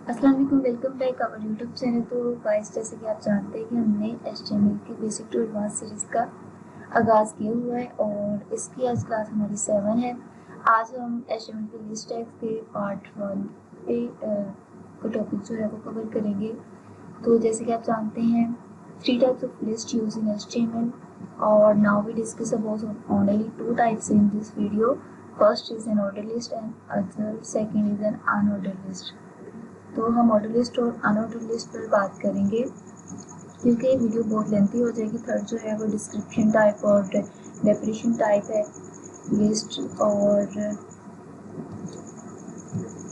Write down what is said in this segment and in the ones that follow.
अस्सलाम वालेकुम, welcome back our YouTube channel. तो गाइस, जैसे कि आप जानते हैं कि हमने HTML की बेसिक टू एडवांस सीरीज़ का आगाज़ किया हुआ है और इसकी आज क्लास हमारी 7 है। आज हम HTML के लिस्ट टैग्स के पार्ट 1 पे का टॉपिक जो है वो कवर करेंगे। तो जैसे कि आप जानते हैं 3 types of list use in HTML और now we discuss about only 2 types in this video. First is an order list and other second is an unorder list. तो हम ऑर्डर लिस्ट और अनऑर्डर लिस्ट पर बात करेंगे क्योंकि video बहुत lengthy हो जाएगी। थर्ड जो है वो डिस्क्रिप्शन टाइप और डेफिनेशन टाइप है लिस्ट। और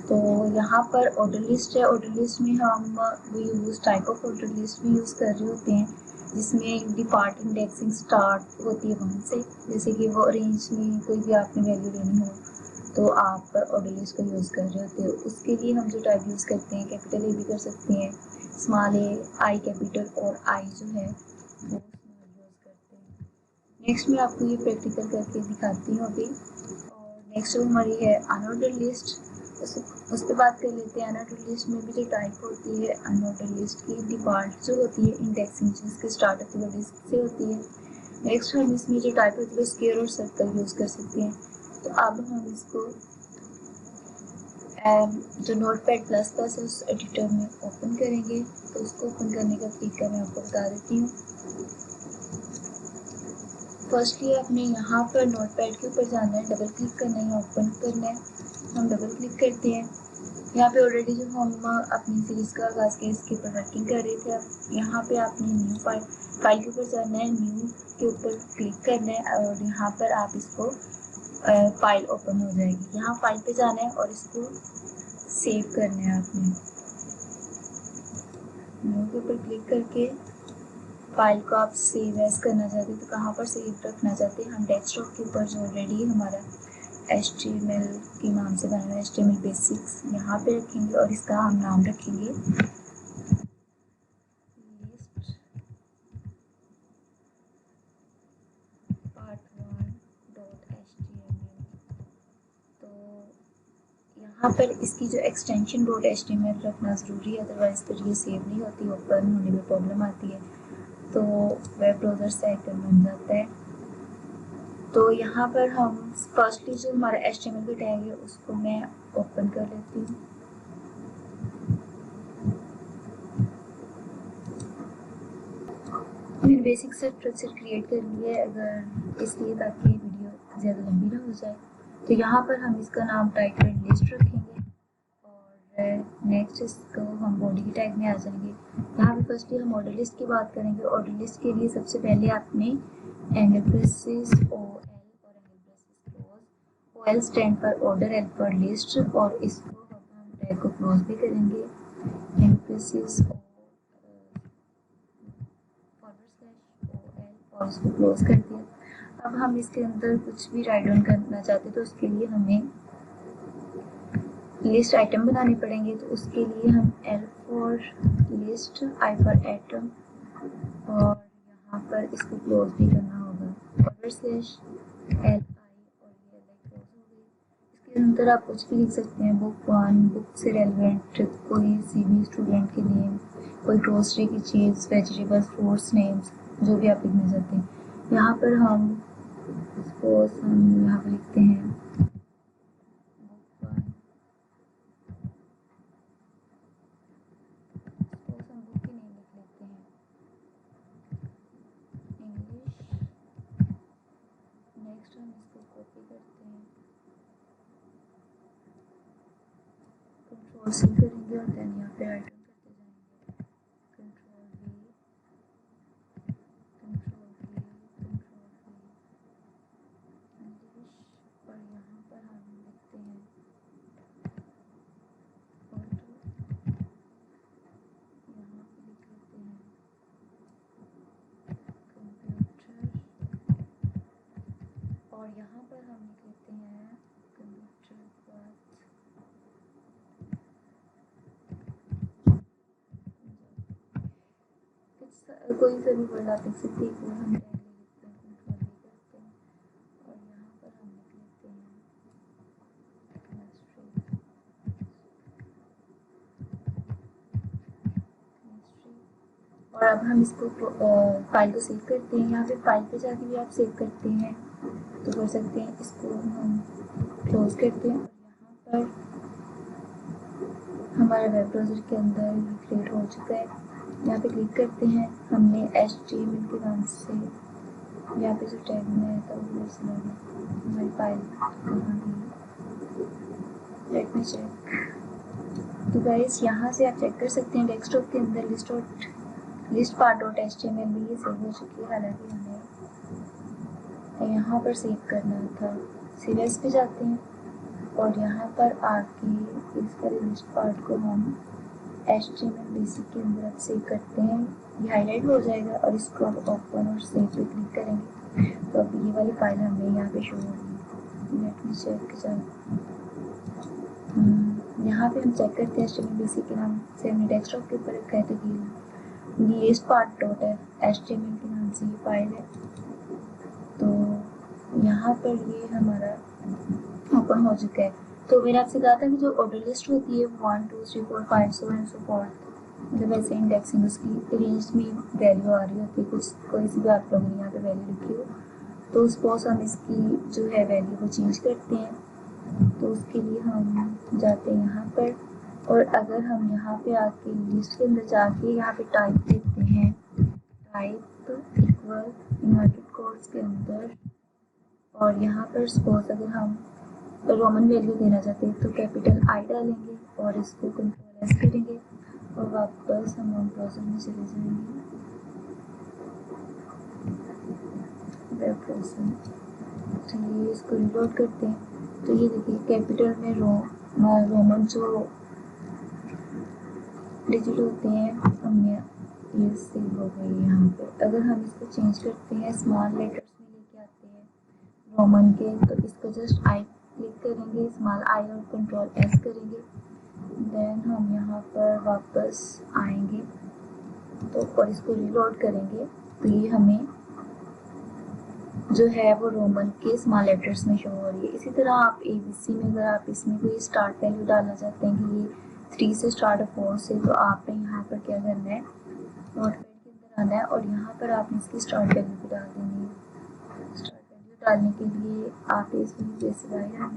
तो यहाँ पर ऑर्डर लिस्ट है। ऑर्डर लिस्ट में हम use type of order list भी यूज़ कर रहे होते हैं जिसमें डिफॉल्ट इंडेक्सिंग स्टार्ट होती है वहाँ से। जैसे कि वो रेंज में कोई भी आपने वैल्यू लेनी हो तो आप ऑर्डर लिस्ट को यूज़ कर रहे होते हो। उसके लिए हम जो टाइप यूज़ करते हैं कैपिटल ए भी कर सकते हैं, स्मॉल ए, आई कैपिटल और आई जो है वो स्मॉल यूज़ करते हैं। नेक्स्ट मैं आपको ये प्रैक्टिकल करके दिखाती हूँ अभी। और नेक्स्ट जो हमारी है अनऑर्डर लिस्ट, उस पर बात कर लेते हैं। अनऑर्डर लिस्ट में भी जो टाइप होती है अनऑर्डर लिस्ट की डिफॉल्ट जो होती है इंडेक्सिंग जिसके स्टार्ट होती है डिस्क से होती है। नेक्स्ट हम इसमें जो टाइप होती है स्क्वायर और सर्कल यूज़ कर सकते हैं। तो अब हम इसको जो नोटपैड प्लस प्लस है उस एडिटर में ओपन करेंगे। तो उसको ओपन करने का तरीका मैं आपको बता देती हूँ। फर्स्टली आपने यहाँ पर नोटपैड के ऊपर जाना है, डबल क्लिक करना है, ओपन करना है। हम डबल क्लिक करते हैं। यहाँ पे ऑलरेडी जो हम अपनी सीरीज़ का आगाज़ के इसके ऊपर वर्किंग कर रहे थे। अब यहाँ पे आपने न्यू फाइल के ऊपर जाना है, न्यू के ऊपर क्लिक करना है और यहाँ पर आप इसको फाइल ओपन हो जाएगी। यहाँ फाइल पे जाना है और इसको सेव करना है। आपने न्यू के ऊपर क्लिक करके फाइल को आप सेव एज करना चाहते हैं तो कहाँ पर सेव रखना चाहते हैं। हम डेस्कटॉप के ऊपर जो ऑलरेडी हमारा HTML के नाम से बना हुआ है HTML बेसिक्स यहाँ पे रखेंगे और इसका हम नाम रखेंगे लिस्ट पार्ट 1.html। तो यहाँ पर इसकी जो एक्सटेंशन .html रखना ज़रूरी है, अदरवाइज़ फिर ये सेव नहीं होती, ओपन होने में प्रॉब्लम आती है। तो वेब ब्राउज़र से आइकन बन जाता है। तो यहाँ पर हम फर्स्टली जो हमारा HTML का टैग है उसको मैं ओपन कर लेती हूँ। मैंने बेसिक से स्ट्रक्चर क्रिएट कर लिया है अगर इसलिए ताकि वीडियो ज़्यादा लंबी ना हो जाए। तो यहाँ पर हम इसका नाम टाइटल लिस्ट रखेंगे और नेक्स्ट इसको हम बॉडी के टैग में आ जाएंगे। यहाँ पे फर्स्टली हम ऑर्डर लिस्ट की बात करेंगे। ऑर्डर लिस्ट के लिए सबसे पहले आपने एंगल ब्रेसेस OL और angle braces close. OL stand पर ऑर्डर, L पर लिस्ट और इसको हम टैग को क्लोज भी करेंगे। एंगल ब्रेसेस OL और इसको क्लोज कर दिया। अब हम इसके अंदर कुछ भी राइट डाउन करना चाहते तो उसके लिए हमें लिस्ट आइटम बनाने पड़ेंगे। तो उसके लिए हम L for list, I for item और यहाँ पर इसको क्लोज भी करना होगा /LI और ये LI क्लोज हो गई। इसके अंदर आप कुछ भी लिख सकते हैं, बुक 1, बुक से रेलिवेंट कोई सी भी स्टूडेंट के नेम, कोई ग्रोसरी की चीज़, वेजिटेबल्स, फ्रूट्स नेम्स, जो भी आप लिखना चाहते हैं। यहाँ पर हम सपोज हम यहाँ पर लिखते हैं बुक 1। सपोज हम बुक के नेम लिख लेते हैं इंग्लिश। नेक्स्ट हम इसको कॉपी करते हैं, कंट्रोल C करेंगे और देन यहाँ पे राइट डाउन करते जाएंगे, control V, control V, control V, English. और यहाँ पर हम लिखते हैं ऑटो, यहाँ पे लिख लेते हैं कंप्यूटर और यहाँ पर हम लिख लेते हैं कंप्यूटर बात। कोई सा भी वर्ड आप लिख सकते हैं, कोई हम टैग ले लेते हैं, कंट्रोल V करते हैं और यहाँ पर हम लिख लेते हैं। और अब हम इसको फाइल को सेव करते हैं। यहाँ पे फाइल पे जाके भी आप सेव करते हैं तो कर सकते हैं। इसको हम क्लोज करते हैं और यहाँ पर हमारा वेब ब्राउज़र के अंदर ये क्रिएट हो चुका है। यहाँ पे क्लिक करते हैं। हमने HTML के नाम से यहाँ पे जो टैग में था वो हमारी फाइल कहाँ गई, लेट मी चेक। तो गाइस यहाँ से आप चेक कर सकते हैं डेस्कटॉप के अंदर लिस्ट पार्ट डॉट HTML भी ये सेव हो चुकी है। हालांकि हमें यहाँ पर सेव करना था। सीरियस पे जाते हैं और यहाँ पर आके इस पर लिस्ट पार्ट को हम HTML बेसिक के अंदर अब सेव करते हैं। ये हाईलाइट हो जाएगा और इसको अब ओपन और सेव पे क्लिक करेंगे तो अब ये वाली फाइल हमें यहाँ पे शो होगी। लेट मी चेक यहाँ पे हम चेक करते हैं HTML बेसिक के नाम से हमने डेस्कटॉप के ऊपर रखा है तो ये लिस्ट पार्ट डॉट है HTML के नाम से ये फाइल है। तो यहाँ पर ये हमारा ओपन हो चुका है। तो मैंने आपसे कहा था कि जो ऑर्डर लिस्ट होती है 1 2 3 4 5 सो एंड सो फॉर्थ, मतलब ऐसे इंडेक्सिंग उसकी रेंज में वैल्यू आ रही होती है। कुछ कोई सी भी आप लोगों ने यहाँ पे वैल्यू लिखी हो तो सपोज हम इसकी जो है वैल्यू को चेंज करते हैं तो उसके लिए हम जाते हैं यहाँ पर और अगर हम यहाँ पे आके लिस्ट के अंदर जाके यहाँ पे टाइप देते हैं, टाइप इक्वल इन्वर्टेड कोड्स के अंदर, और यहाँ पर सपोज अगर हम रोमन वैल्यू देना चाहते हैं तो कैपिटल I डालेंगे और इसको कंट्रोल S करेंगे और वापस हम होम ब्राउज़र में चले जाएंगे, वेब ब्राउज़र। तो ये इसको रिलोड करते हैं तो ये देखिए कैपिटल में रोमन जो डिजिट होते हैं हमें ये सेव हो गई है यहाँ पे। अगर हम इसको चेंज करते हैं स्मॉल लेटर्स में लेके आते हैं रोमन के तो इसको जस्ट I क्लिक करेंगे, स्मॉल I और कंट्रोल S करेंगे। देन हम यहाँ पर वापस आएंगे तो और इसको रीलोड करेंगे तो ये हमें जो है वो रोमन के स्मॉल लेटर्स में शो हो रही है। इसी तरह आप ABC में अगर आप इसमें कोई स्टार्ट वैल्यू डालना चाहते हैं कि ये 3 से स्टार्ट है 4 से, तो आपने यहाँ पर क्या करना है, नोटपैड के अंदर आना है और यहाँ पर आपने इसकी स्टार्ट वैल्यू भी डाल देनी है। स्टार्ट वैल्यू डालने के लिए आप इसमें स्पेसिफाई करना है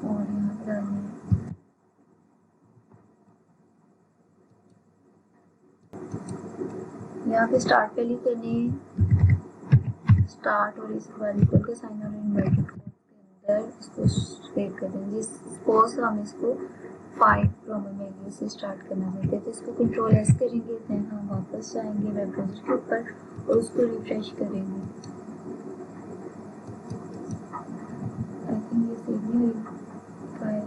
और यहाँ पर डालनी है यहाँ पे स्टार्ट वैल्यू करनी है स्टार्ट और इस बार इक्वल का साइन और इन्वर्टेड कोड के अंदर इसको सेव कर देंगे। सपोज हम इसको 5 रोमन वैल्यू से स्टार्ट करना चाहते हैं तो इसको कंट्रोल S करेंगे। देन हम वापस जाएंगे वेब ब्राउज़र के ऊपर और उसको रिफ्रेश करेंगे। आई थिंक ये सेव नहीं हुई फाइल।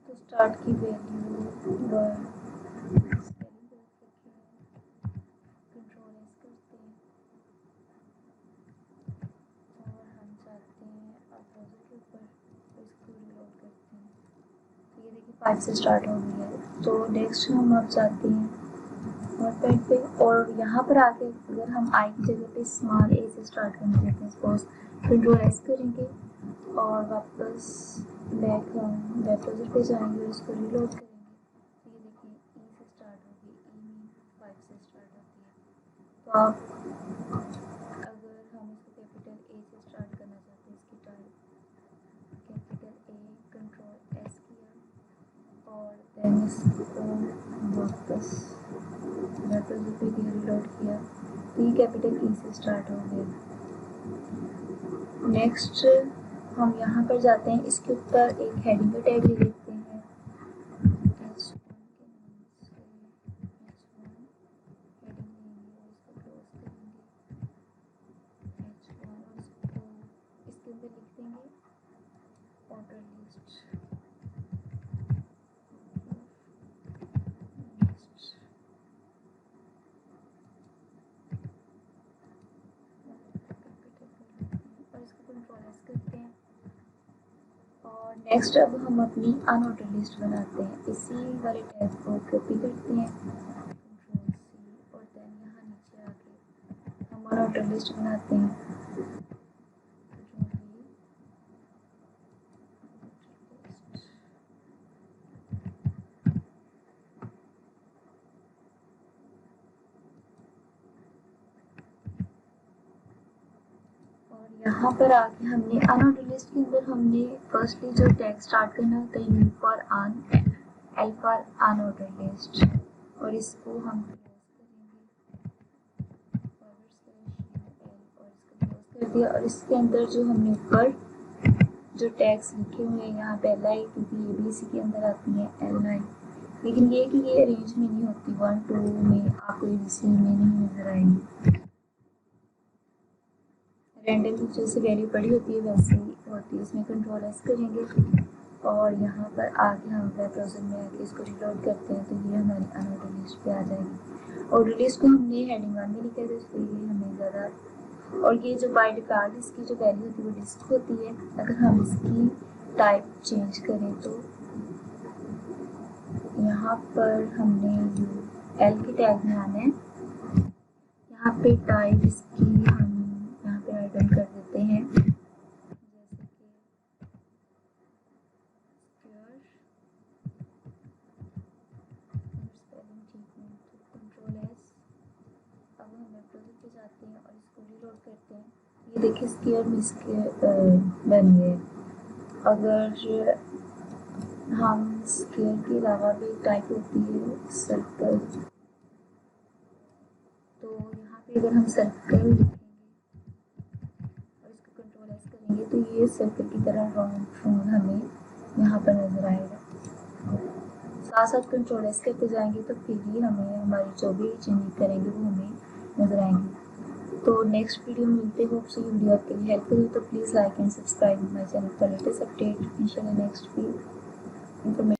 तो स्टार्ट की वैल्यू कंट्रोल S करते हैं और हम जाते हैं अब ब्राउज़र के ऊपर इसको रिलोड करते हैं तो ये देखिए 5 से स्टार्ट हो गई है। तो नेक्स्ट हम अब जाते हैं नोटपैड पे और यहाँ पर आके अगर हम I की जगह पे स्मॉल A से स्टार्ट करना चाहते हैं सपोज कंट्रोल S करेंगे और वापस बैक हम वेब ब्राउज़र पे जाएंगे और इसको रीलोड करेंगे तो ये देखिए E से स्टार्ट होगी, E में 5 से स्टार्ट होती है। तो आप अगर हम इसको कैपिटल A से स्टार्ट करना चाहते हैं, इसकी type capital A control S किया और देन इसको वापस वेब ब्राउज़र पे रीलोड किया तो ये कैपिटल E से स्टार्ट हो गया। नेक्स्ट हम यहाँ पर जाते हैं, इसके ऊपर एक हेडिंग का टैग ले लेते हैं H1 के नाम से, H1 हेडिंग लेंगे और इसको क्लोज करेंगे H1 और इसको इसके अंदर लिख देंगे ऑर्डर लिस्ट। और इसको कंट्रोल S करते हैं और नेक्स्ट अब हम अपनी अनऑर्डर लिस्ट बनाते हैं। इसी वाले टैग को कॉपी करते हैं कंट्रोल C और देन यहाँ नीचे आके हम अनऑर्डर लिस्ट बनाते हैं कंट्रोल यहाँ पर आके हमने अनऑर्डर लिस्ट के अंदर हमने फर्स्टली जो टैग स्टार्ट करना होता है you for on, L for unordered list, और इसको हम कर दिया। और इसके अंदर जो हमने ऊपर जो टैग्स लिखे हुए हैं यहाँ पे एल आई, क्योंकि ये भी इसी के अंदर आती है एल आई, लेकिन ये कि ये रेंज में नहीं होती, 1 2 में आपको एबीसी में नहीं नजर आएगी। रैंडम जैसे वैल्यू पड़ी होती है वैसे ही होती है। इसमें कंट्रोल एस करेंगे और यहाँ पर आगे हम वेब ब्राउज़र में आके इसको रिलोड करते हैं तो ये हमारी अनऑर्डर लिस्ट पे आ जाएगी। ऑर्डर लिस्ट को हमने हेडिंग 1 में लिखा है तो इसलिए हमें ज़्यादा, और ये जो बाय डिफ़ॉल्ट इसकी जो वैल्यू होती है वो डिस्क होती है। अगर हम इसकी टाइप चेंज करें तो यहाँ पर हमने एल के टैग में आना है, यहाँ पे टाइप इसकी हम यहाँ पे आइटम कर देते हैं जैसे कि स्पेलिंग ठीक नहीं तो कंट्रोल एस। अब हम वेब ब्राउज़र पे जाते हैं और इसको रीलोड करते हैं। ये देखिए स्क्वायर में बन गए। अगर हम स्क्वायर के अलावा भी टाइप होती है सर्कल, तो यहाँ पे अगर हम सर्कल लिखेंगे और इसको कंट्रोल एस करेंगे तो ये सर्कल की तरह राउंड फॉर्म हमें यहाँ पर नज़र आएगा। साथ साथ कंट्रोल एस करते जाएंगे तो फिर ही हमें हमारी जो भी चेंज करेंगे वो हमें नज़र आएंगे। तो नेक्स्ट वीडियो में मिलते होप सो ये वीडियो आपके लिए हेल्पफुल हो तो please like and subscribe my channel for latest update. इंशाल्लाह नेक्स्ट वीक इंफॉर्मेशन